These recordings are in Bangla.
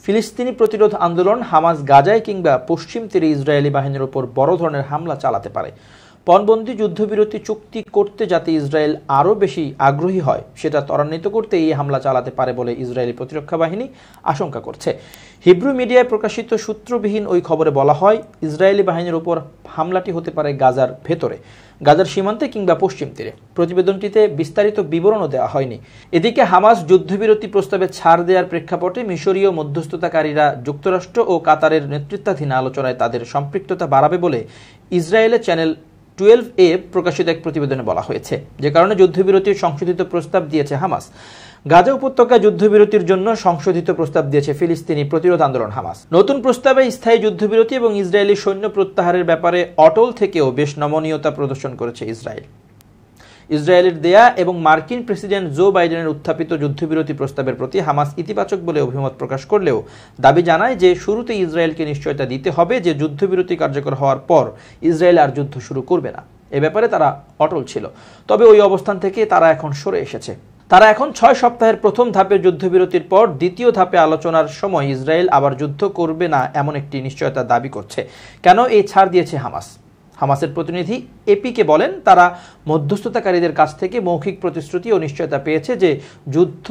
ফিলিস্তিনি প্রতিরোধ আন্দোলন হামাস গাজায় কিংবা পশ্চিম তীরে ইসরায়েলি বাহিনীর উপর বড় ধরনের হামলা চালাতে পারে। পণবন্দি যুদ্ধবিরতি চুক্তি করতে যাতে ইসরায়েল আরও বেশি আগ্রহী হয় সেটা ত্বরান্বিত করতে এই হামলা চালাতে পারে বলে ইসরায়েলি প্রতিরক্ষা বাহিনী আশঙ্কা করছে। হিব্রু মিডিয়ায় প্রকাশিত সূত্রবিহীন ওই খবরে বলা হয়, ইসরায়েলি বাহিনীর উপর হামলাটি হতে পারে গাজার ভেতরে, গাজার সীমান্তে কিংবা পশ্চিম তীরে। প্রতিবেদনটিতে বিস্তারিত বিবরণও দেওয়া হয়নি। এদিকে হামাস যুদ্ধবিরতি প্রস্তাবে ছাড় দেওয়ার প্রেক্ষাপটে মিশরীয় মধ্যস্থতাকারীরা যুক্তরাষ্ট্র ও কাতারের নেতৃত্বাধীন আলোচনায় তাদের সম্পৃক্ততা বাড়াবে বলে ইসরায়েলের চ্যানেল 12A প্রকাশিত এক প্রতিবেদনে বলা হয়েছে, যে কারণে যুদ্ধবিরতির সংশোধিত প্রস্তাব দিয়েছে হামাস। গাজা উপত্যকায় যুদ্ধবিরতির জন্য সংশোধিত প্রস্তাব দিয়েছে ফিলিস্তিনি প্রতিরোধ আন্দোলন হামাস। নতুন প্রস্তাবে স্থায়ী যুদ্ধবিরতি এবং ইসরায়েলি সৈন্য প্রত্যাহারের ব্যাপারে অটল থেকেও বেশ নমনীয়তা প্রদর্শন করেছে ইসরায়েল। ইসরায়েলের দেয়া এবং মার্কিন প্রেসিডেন্ট জো বাইডেনের উত্থাপিত যুদ্ধবিরতি প্রস্তাবের প্রতি হামাস ইতিবাচক বলে অভিমত প্রকাশ করলেও দাবি জানায় যে শুরুতে ইসরায়েলকে নিশ্চয়তা দিতে হবে যে যুদ্ধবিরতি কার্যকর হওয়ার পর ইসরায়েল আর যুদ্ধ শুরু করবে না। এ ব্যাপারে তারা অটল ছিল, তবে ওই অবস্থান থেকে তারা এখন সরে এসেছে। তারা এখন 6 সপ্তাহের প্রথম ধাপের যুদ্ধবিরতির পর দ্বিতীয় ধাপে আলোচনার সময় ইসরায়েল আবার যুদ্ধ করবে না এমন একটি নিশ্চয়তা দাবি করছে। কেন এই ছাড় দিয়েছে হামাস? হামাসের প্রতিনিধি এপিকে বলেন, তারা মধ্যস্থতাকারীদের কাছ থেকে মৌখিক প্রতিশ্রুতি ও নিশ্চয়তা পেয়েছে যে যুদ্ধ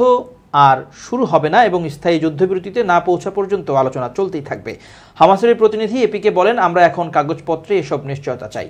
আর শুরু হবে না এবং স্থায়ী যুদ্ধবিরতিতে না পৌঁছা পর্যন্ত আলোচনা চলতেই থাকবে। হামাসের প্রতিনিধি এপিকে বলেন, আমরা এখন কাগজপত্রে এসব নিশ্চয়তা চাই।